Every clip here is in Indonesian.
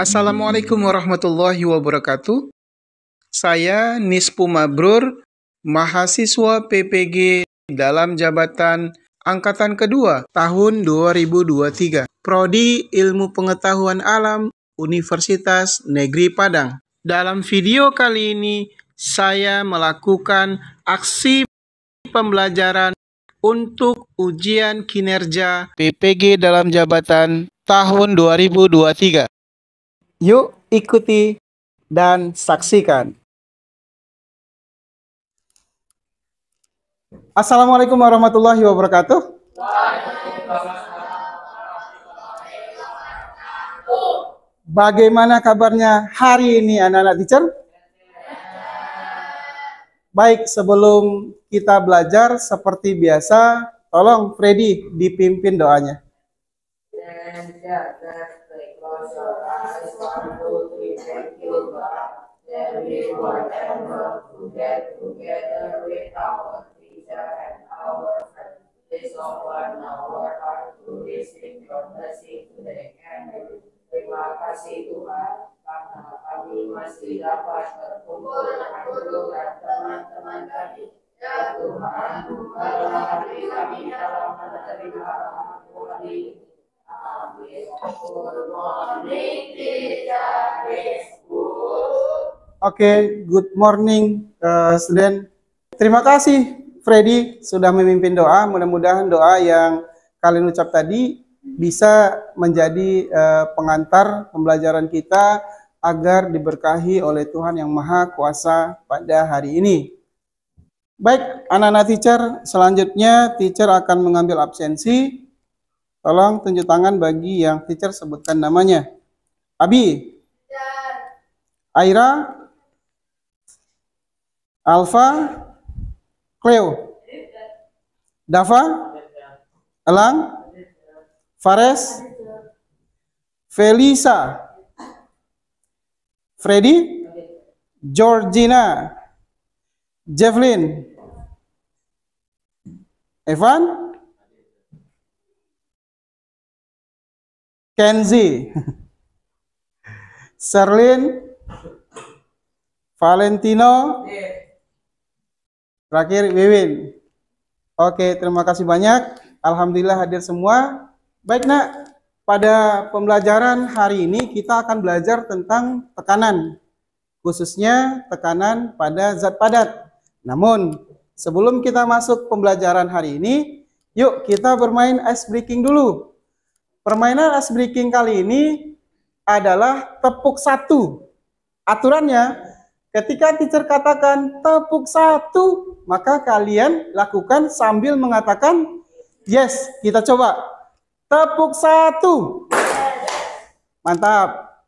Assalamualaikum warahmatullahi wabarakatuh. Saya Nispu Mabrur, mahasiswa PPG dalam jabatan Angkatan Kedua tahun 2023, Prodi Ilmu Pengetahuan Alam Universitas Negeri Padang. Dalam video kali ini, saya melakukan aksi pembelajaran untuk ujian kinerja PPG dalam jabatan tahun 2023. Yuk ikuti dan saksikan. Assalamualaikum warahmatullahi wabarakatuh. Bagaimana kabarnya hari ini anak-anak teacher? Baik, sebelum kita belajar seperti biasa, tolong Freddy dipimpin doanya. Terima kasih Tuhan karena kami masih dapat berkumpul dengan teman-teman kami. Ya Tuhan, berkati kami dalam menerima Tuhan ini. Amin. Good morning, teacher. Oke, good morning student. Terima kasih Freddy sudah memimpin doa. Mudah-mudahan doa yang kalian ucap tadi bisa menjadi pengantar pembelajaran kita agar diberkahi oleh Tuhan yang Maha Kuasa pada hari ini. Baik, anak-anak teacher, selanjutnya teacher akan mengambil absensi. Tolong tunjuk tangan bagi yang teacher sebutkan namanya. Abi, Aira, Alfa, Cleo, Dava, Elang, Fares, Felisa, Freddy, Georgina, Jefflin, Evan, Kenzie, Serlin, Valentino, terakhir Wiwin. Oke, terima kasih banyak. Alhamdulillah hadir semua. Baik nak, pada pembelajaran hari ini kita akan belajar tentang tekanan, khususnya tekanan pada zat padat. Namun, sebelum kita masuk pembelajaran hari ini, yuk kita bermain ice breaking dulu. Permainan ice breaking kali ini adalah tepuk satu. Aturannya, ketika teacher katakan tepuk satu, maka kalian lakukan sambil mengatakan yes. Kita coba. Tepuk satu. Mantap.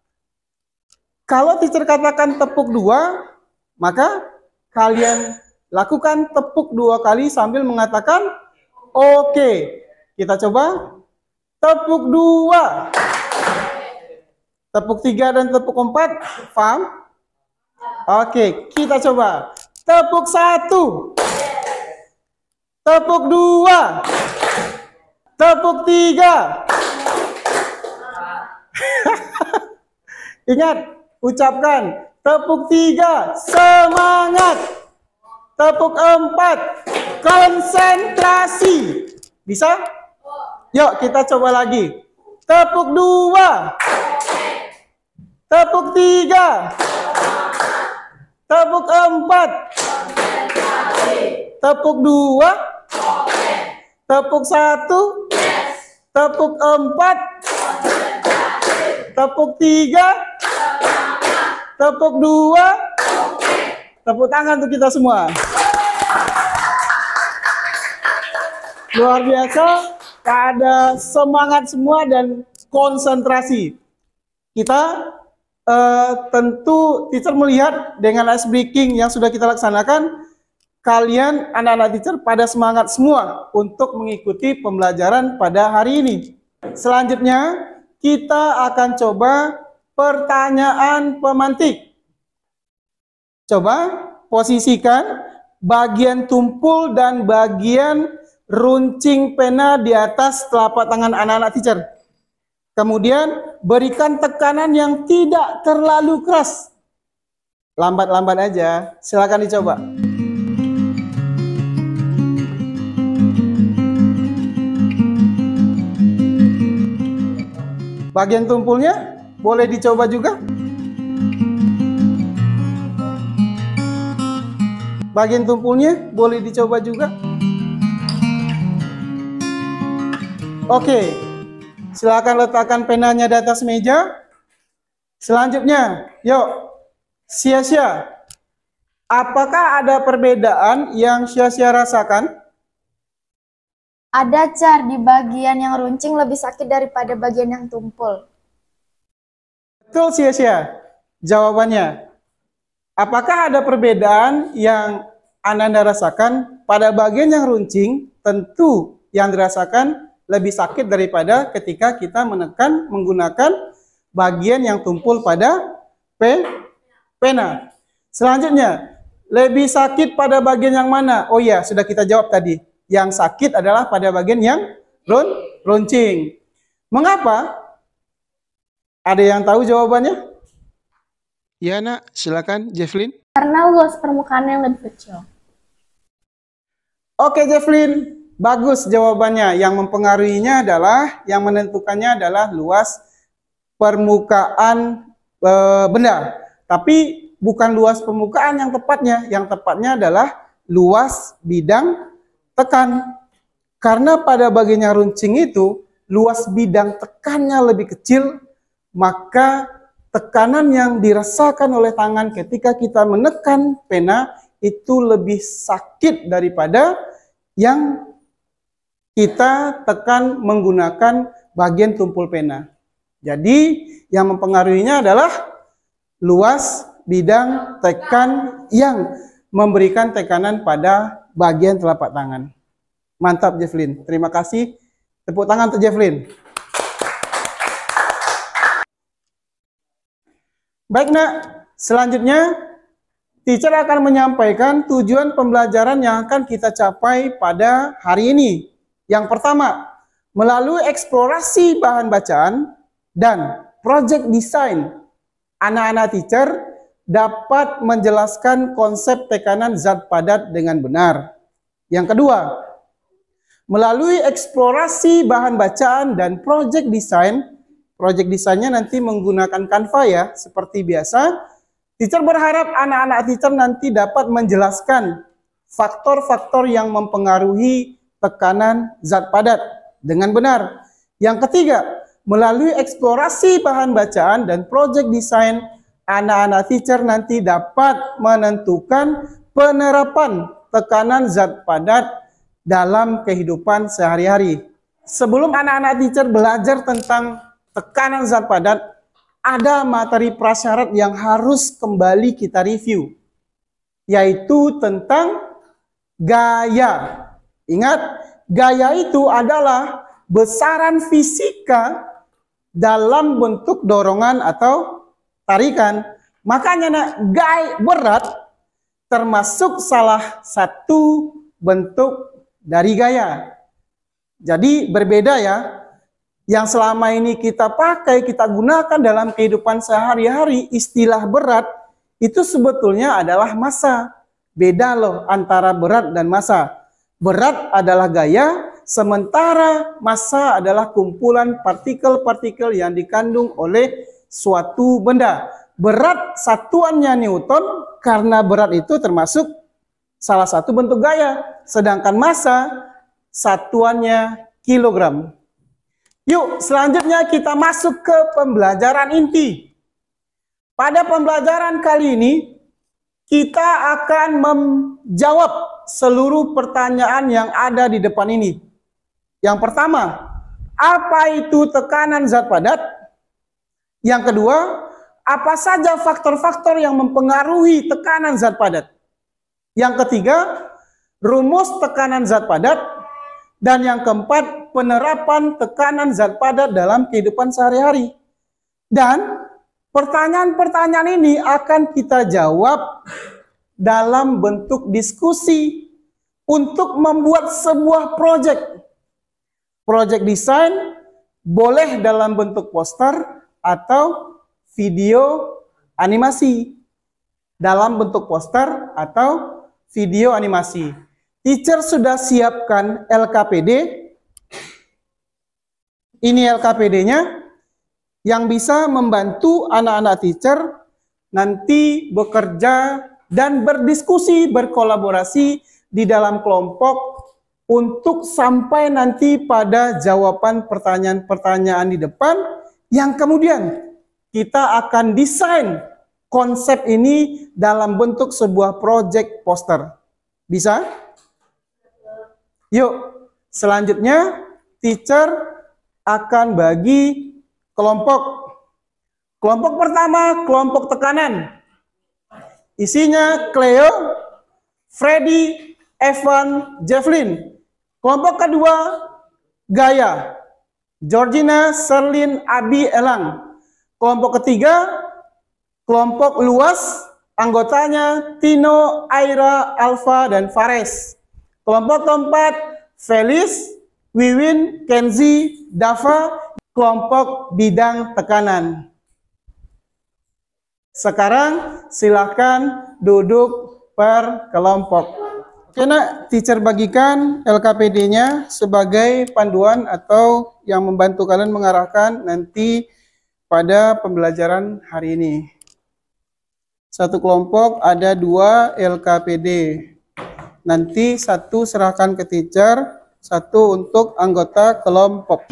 Kalau teacher katakan tepuk dua, maka kalian lakukan tepuk dua kali sambil mengatakan oke. Kita coba. Tepuk dua. Tepuk tiga dan tepuk empat. Paham? Oke, kita coba. Tepuk satu. Tepuk dua. Tepuk tiga. Ingat, ucapkan tepuk tiga, semangat. Tepuk empat, konsentrasi. Bisa? Yuk kita coba lagi. Tepuk dua. Tepuk tiga. Tepuk empat. Tepuk dua. Tepuk satu. Tepuk empat. Tepuk tiga. Tepuk dua. Tepuk tangan untuk kita semua. Luar biasa. Ada semangat semua dan konsentrasi. Kita tentu teacher melihat dengan ice breaking yang sudah kita laksanakan, kalian anak-anak teacher pada semangat semua untuk mengikuti pembelajaran pada hari ini. Selanjutnya kita akan coba pertanyaan pemantik. Coba posisikan bagian tumpul dan bagian runcing pena di atas telapak tangan anak-anak teacher. Kemudian berikan tekanan yang tidak terlalu keras. Lambat-lambat aja, silakan dicoba. Bagian tumpulnya boleh dicoba juga. Bagian tumpulnya boleh dicoba juga. Oke, silakan letakkan penanya di atas meja. Selanjutnya, yuk, sia-sia. Apakah ada perbedaan yang sia-sia rasakan? Ada, Car, di bagian yang runcing lebih sakit daripada bagian yang tumpul. Betul, sia-sia. Jawabannya. Apakah ada perbedaan yang Ananda rasakan? Pada bagian yang runcing, tentu yang dirasakan lebih sakit daripada ketika kita menekan menggunakan bagian yang tumpul pada pena. Selanjutnya, lebih sakit pada bagian yang mana? Oh iya, sudah kita jawab tadi. Yang sakit adalah pada bagian yang runcing. Mengapa? Ada yang tahu jawabannya? Ya, Nak, silakan, Jefflin. Karena luas permukaan yang lebih kecil. Oke, Jefflin, bagus jawabannya. Yang mempengaruhinya adalah, yang menentukannya adalah luas permukaan benda. Tapi bukan luas permukaan yang tepatnya. Yang tepatnya adalah luas bidang tekan. Karena pada bagian yang runcing itu, luas bidang tekannya lebih kecil, maka tekanan yang dirasakan oleh tangan ketika kita menekan pena itu lebih sakit daripada yang kita tekan menggunakan bagian tumpul pena. Jadi yang mempengaruhinya adalah luas bidang tekan yang memberikan tekanan pada bagian telapak tangan. Mantap, Jefflin. Terima kasih. Tepuk tangan untuk Jefflin. Baik, Nak. Selanjutnya, teacher akan menyampaikan tujuan pembelajaran yang akan kita capai pada hari ini. Yang pertama, melalui eksplorasi bahan bacaan dan project design, anak-anak teacher dapat menjelaskan konsep tekanan zat padat dengan benar. Yang kedua, melalui eksplorasi bahan bacaan dan project desainnya nanti menggunakan Canva ya, seperti biasa. Teacher berharap anak-anak teacher nanti dapat menjelaskan faktor-faktor yang mempengaruhi tekanan zat padat dengan benar. Yang ketiga, melalui eksplorasi bahan bacaan dan project design, anak-anak teacher nanti dapat menentukan penerapan tekanan zat padat dalam kehidupan sehari-hari. Sebelum anak-anak teacher belajar tentang tekanan zat padat, ada materi prasyarat yang harus kembali kita review, yaitu tentang gaya. Ingat, gaya itu adalah besaran fisika dalam bentuk dorongan atau tarikan. Makanya, Nak, gaya berat termasuk salah satu bentuk dari gaya. Jadi berbeda ya. Yang selama ini kita pakai, kita gunakan dalam kehidupan sehari-hari, istilah berat itu sebetulnya adalah massa. Beda loh antara berat dan massa. Berat adalah gaya, sementara massa adalah kumpulan partikel-partikel yang dikandung oleh suatu benda. Berat satuannya Newton, karena berat itu termasuk salah satu bentuk gaya. Sedangkan massa satuannya kilogram. Yuk, selanjutnya kita masuk ke pembelajaran inti. Pada pembelajaran kali ini, kita akan menjawab seluruh pertanyaan yang ada di depan ini. Yang pertama, apa itu tekanan zat padat? Yang kedua, apa saja faktor-faktor yang mempengaruhi tekanan zat padat? Yang ketiga, rumus tekanan zat padat. Dan yang keempat, penerapan tekanan zat padat dalam kehidupan sehari-hari. Dan pertanyaan-pertanyaan ini akan kita jawab dalam bentuk diskusi untuk membuat sebuah proyek. Proyek desain boleh dalam bentuk poster atau video animasi dalam bentuk poster atau video animasi. Teacher sudah siapkan LKPD. Ini LKPD-nya yang bisa membantu anak-anak teacher nanti bekerja dan berdiskusi, berkolaborasi di dalam kelompok untuk sampai nanti pada jawaban pertanyaan-pertanyaan di depan yang kemudian kita akan desain konsep ini dalam bentuk sebuah project poster. Bisa? Yuk, selanjutnya teacher akan bagi kelompok. Kelompok pertama, kelompok tekanan. Isinya Cleo, Freddy, Evan, Jefflin. Kelompok kedua, Gaya, Georgina, Serlin, Abi, Elang. Kelompok ketiga, kelompok luas, anggotanya Tino, Aira, Alfa, dan Fares. Kelompok keempat, Felis, Wiwin, Kenzi, Dava, kelompok bidang tekanan. Sekarang silakan duduk per kelompok. Oke nak, teacher bagikan LKPD-nya sebagai panduan atau yang membantu kalian mengarahkan nanti pada pembelajaran hari ini. Satu kelompok ada 2 LKPD. Nanti satu serahkan ke teacher, satu untuk anggota kelompok.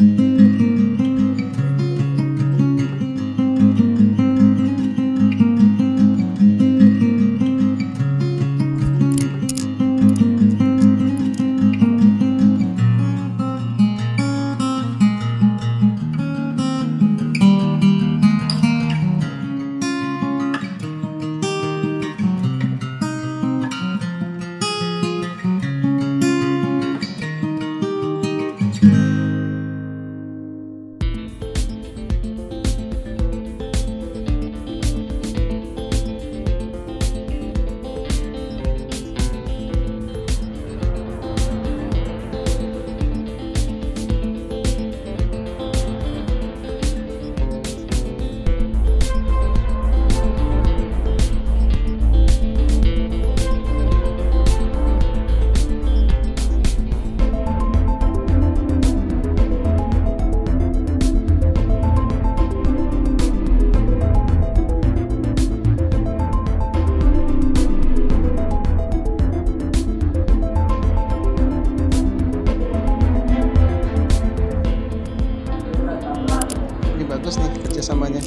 Bagus nih kerjasamanya.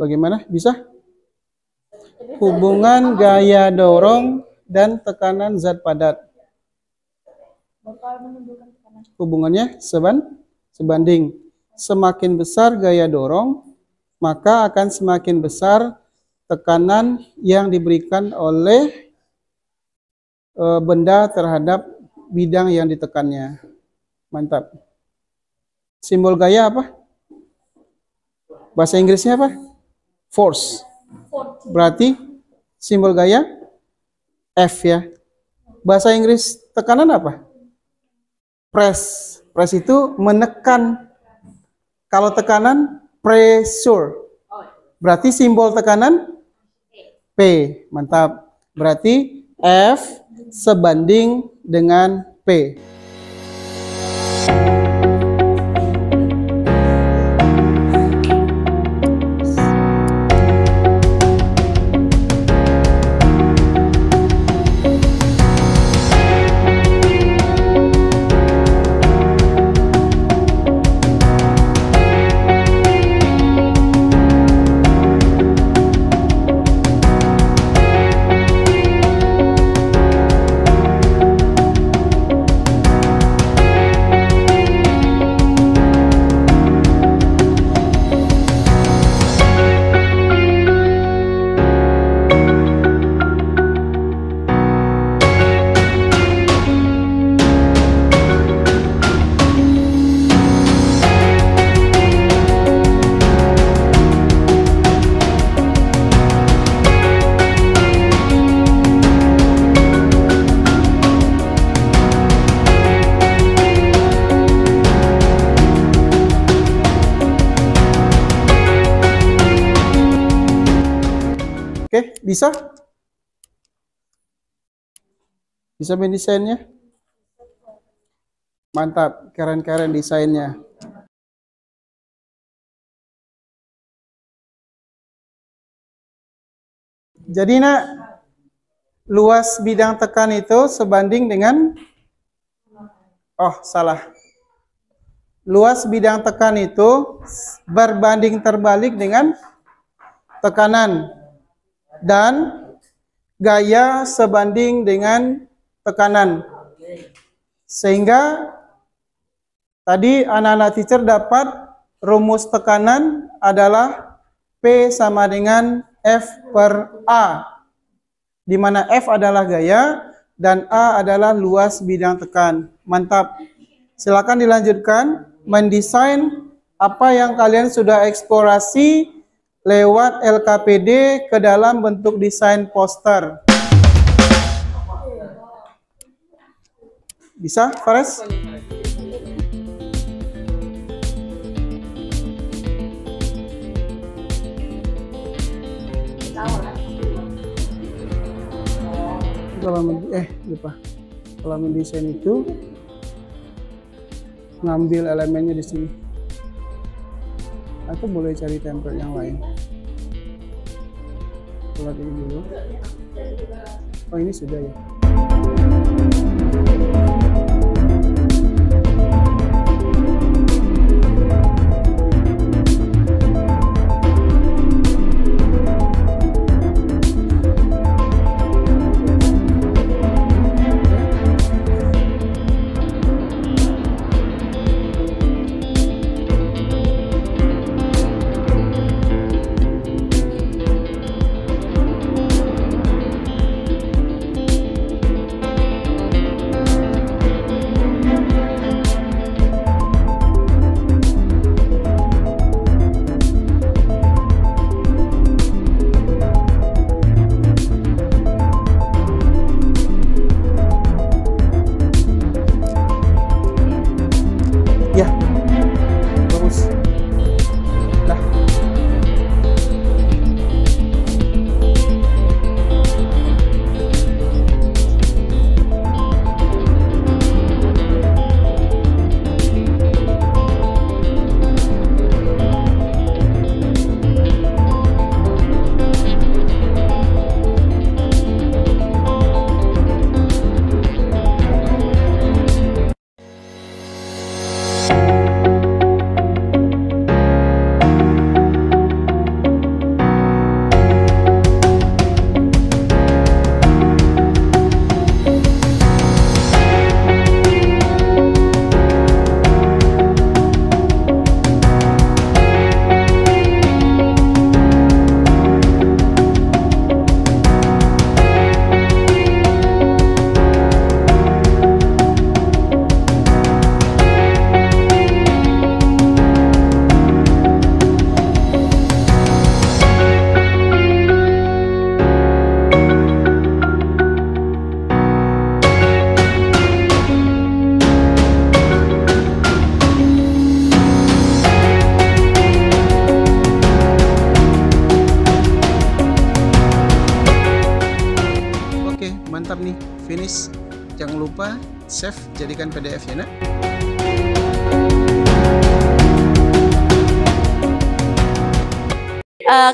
Bagaimana? Bisa? Hubungan gaya dorong dan tekanan zat padat. Hubungannya sebanding. Semakin besar gaya dorong, maka akan semakin besar tekanan yang diberikan oleh benda terhadap bidang yang ditekannya. Mantap. Simbol gaya apa? Bahasa Inggrisnya apa? Force. Berarti simbol gaya F ya. Bahasa Inggris tekanan apa? Press. Press itu menekan. Kalau tekanan pressure. Berarti simbol tekanan P. Mantap. Berarti F sebanding dengan P. Oke, bisa? Bisa mendesainnya? Mantap, keren-keren desainnya. Jadi nak, luas bidang tekan itu sebanding dengan, oh salah. Luas bidang tekan itu berbanding terbalik dengan tekanan. Dan gaya sebanding dengan tekanan. Sehingga tadi anak-anak teacher dapat rumus tekanan adalah P sama dengan F per A. Di mana F adalah gaya dan A adalah luas bidang tekan. Mantap. Silakan dilanjutkan mendesain apa yang kalian sudah eksplorasi lewat LKPD ke dalam bentuk desain poster. Bisa, Fares? Kalau mendesain itu ngambil elemennya di sini. Atau boleh cari template yang lain. Lihat ini dulu. Oh, ini sudah ya. mantap nih, finish. Jangan lupa save, jadikan PDF ya nak.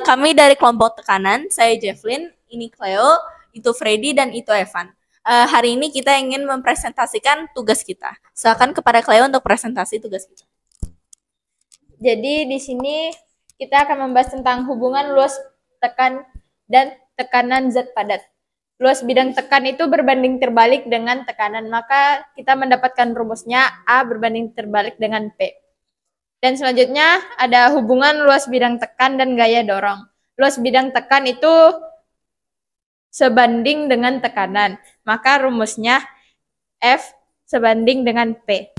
Kami dari kelompok tekanan, saya Jefflyn, ini Cleo, itu Freddy, dan itu Evan. Hari ini kita ingin mempresentasikan tugas kita. Silakan kepada Cleo untuk presentasi tugas kita. Jadi di sini kita akan membahas tentang hubungan luas tekan dan tekanan zat padat. Luas bidang tekan itu berbanding terbalik dengan tekanan, maka kita mendapatkan rumusnya A berbanding terbalik dengan P. Dan selanjutnya ada hubungan luas bidang tekan dan gaya dorong. Luas bidang tekan itu sebanding dengan tekanan, maka rumusnya F sebanding dengan P.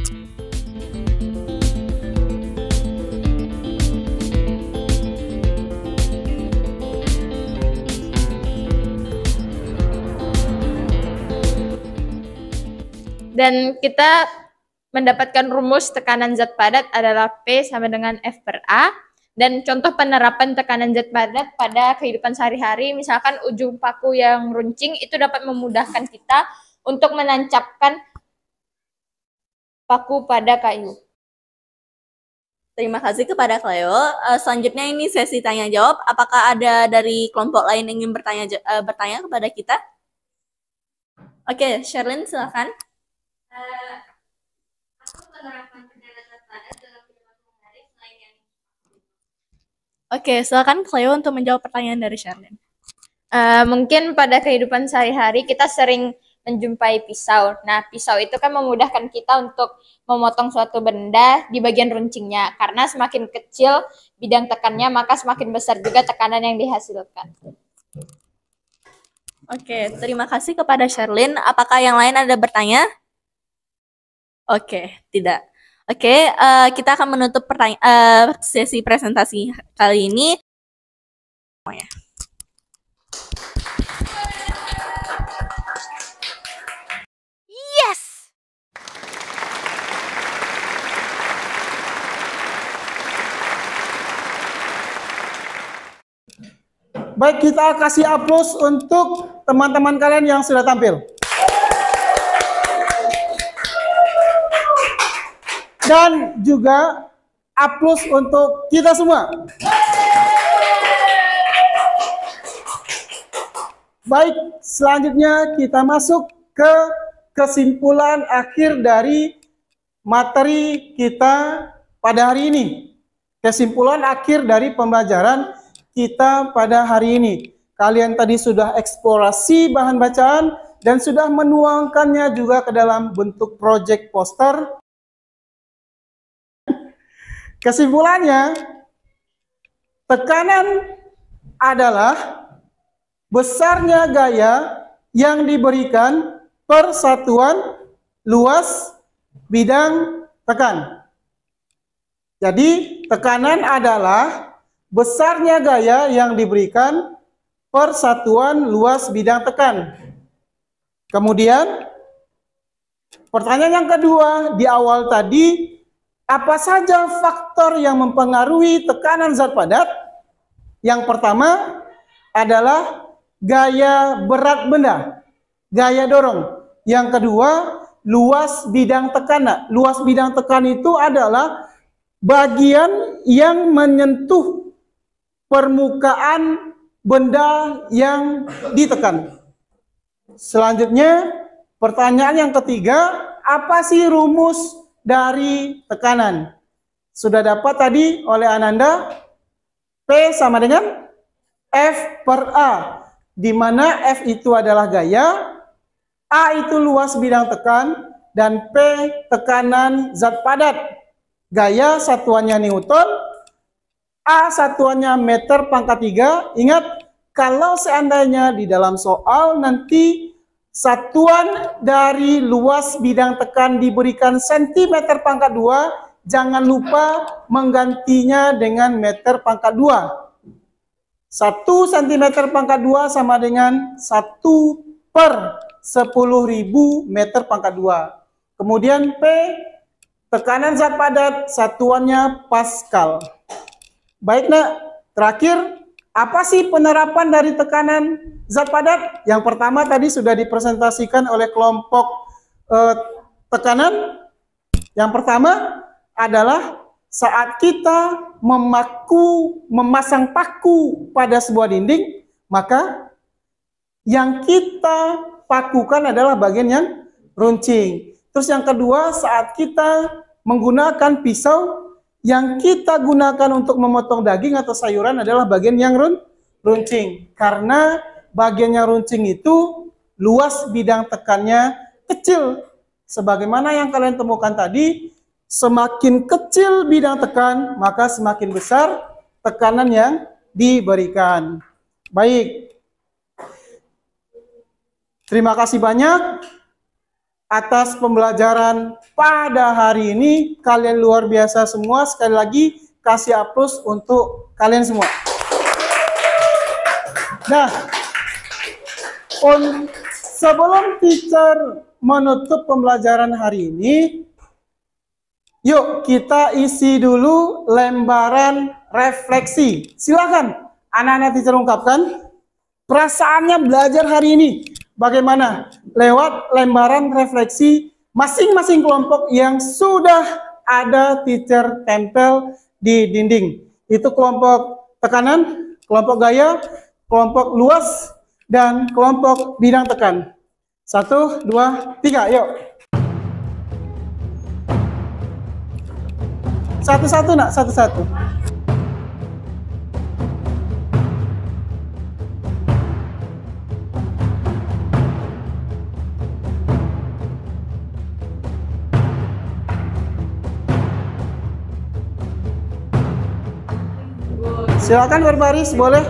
Dan kita mendapatkan rumus tekanan zat padat adalah P sama dengan F per A. Dan contoh penerapan tekanan zat padat pada kehidupan sehari-hari, misalkan ujung paku yang runcing itu dapat memudahkan kita untuk menancapkan paku pada kayu. Terima kasih kepada Cleo. Selanjutnya ini sesi tanya jawab. Apakah ada dari kelompok lain yang ingin bertanya kepada kita? Oke, Sherlyn silakan. Oke, silakan Cleo untuk menjawab pertanyaan dari Sherlyn. Mungkin pada kehidupan sehari-hari kita sering menjumpai pisau. Nah, pisau itu kan memudahkan kita untuk memotong suatu benda di bagian runcingnya. Karena semakin kecil bidang tekannya, maka semakin besar juga tekanan yang dihasilkan. Oke, terima kasih kepada Sherlyn. Apakah yang lain ada bertanya? Oke, tidak. Oke, kita akan menutup sesi presentasi kali ini. Yes! Baik, kita kasih aplaus untuk teman-teman kalian yang sudah tampil. Dan juga aplaus untuk kita semua. Baik, selanjutnya kita masuk ke kesimpulan akhir dari materi kita pada hari ini. Kesimpulan akhir dari pembelajaran kita pada hari ini. Kalian tadi sudah eksplorasi bahan bacaan dan sudah menuangkannya juga ke dalam bentuk project poster. Kesimpulannya, tekanan adalah besarnya gaya yang diberikan per satuan luas bidang tekan. Jadi, tekanan adalah besarnya gaya yang diberikan per satuan luas bidang tekan. Kemudian, pertanyaan yang kedua di awal tadi, apa saja faktor yang mempengaruhi tekanan zat padat? Yang pertama adalah gaya berat benda, gaya dorong. Yang kedua, luas bidang tekan. Luas bidang tekan itu adalah bagian yang menyentuh permukaan benda yang ditekan. Selanjutnya, pertanyaan yang ketiga, apa sih rumus dari tekanan? Sudah dapat tadi oleh Ananda, P sama dengan F per A, di mana F itu adalah gaya, A itu luas bidang tekan, dan P tekanan zat padat. Gaya satuannya Newton, A satuannya meter pangkat 3. Ingat, kalau seandainya di dalam soal nanti satuan dari luas bidang tekan diberikan cm pangkat 2, jangan lupa menggantinya dengan meter pangkat 2. 1 cm pangkat 2 sama dengan 1 per 10.000 meter pangkat 2. Kemudian P, tekanan zat padat, satuannya Pascal. Baik nak, terakhir Apa sih penerapan dari tekanan zat padat? Yang pertama tadi sudah dipresentasikan oleh kelompok tekanan. Yang pertama adalah saat kita memasang paku pada sebuah dinding, maka yang kita pakukan adalah bagian yang runcing. Terus yang kedua, saat kita menggunakan pisau, yang kita gunakan untuk memotong daging atau sayuran adalah bagian yang runcing. Karena bagian yang runcing itu luas bidang tekannya kecil. Sebagaimana yang kalian temukan tadi, semakin kecil bidang tekan, maka semakin besar tekanan yang diberikan. Baik. Terima kasih banyak atas pembelajaran pada hari ini. Kalian luar biasa semua. Sekali lagi kasih aplaus untuk kalian semua. Nah, sebelum teacher menutup pembelajaran hari ini, yuk kita isi dulu lembaran refleksi. Silakan anak-anak teacher ungkapkan perasaannya belajar hari ini. Bagaimana? Lewat lembaran refleksi masing-masing kelompok yang sudah ada teacher tempel di dinding. Itu kelompok tekanan, kelompok gaya, kelompok luas, dan kelompok bidang tekan. 1, 2, 3, yuk. Satu-satu nak, satu-satu. Silakan berbaris, boleh.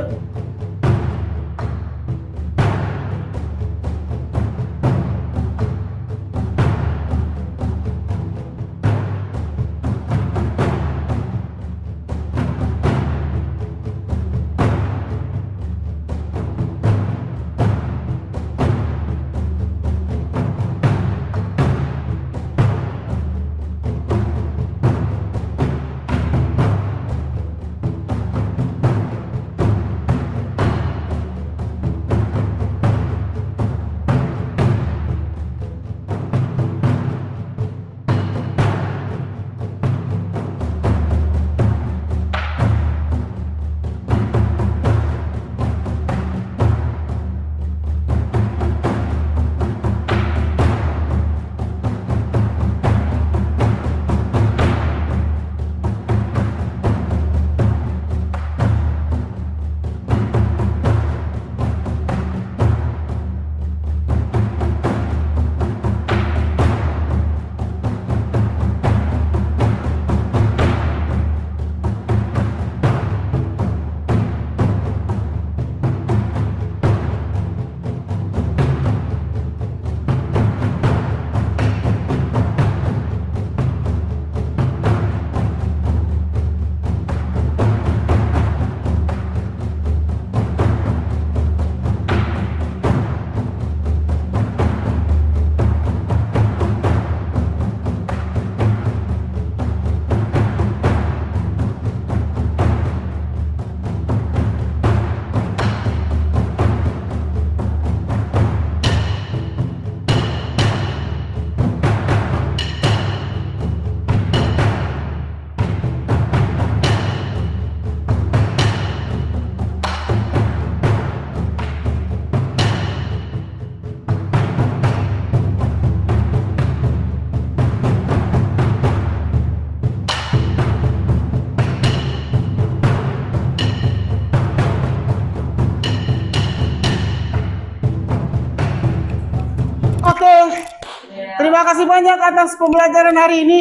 Terima kasih banyak atas pembelajaran hari ini.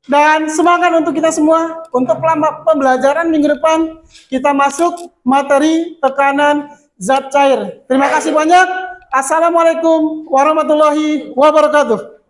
Dan semangat untuk kita semua. Untuk pembelajaran minggu depan, kita masuk materi tekanan zat cair. Terima kasih banyak. Assalamualaikum warahmatullahi wabarakatuh.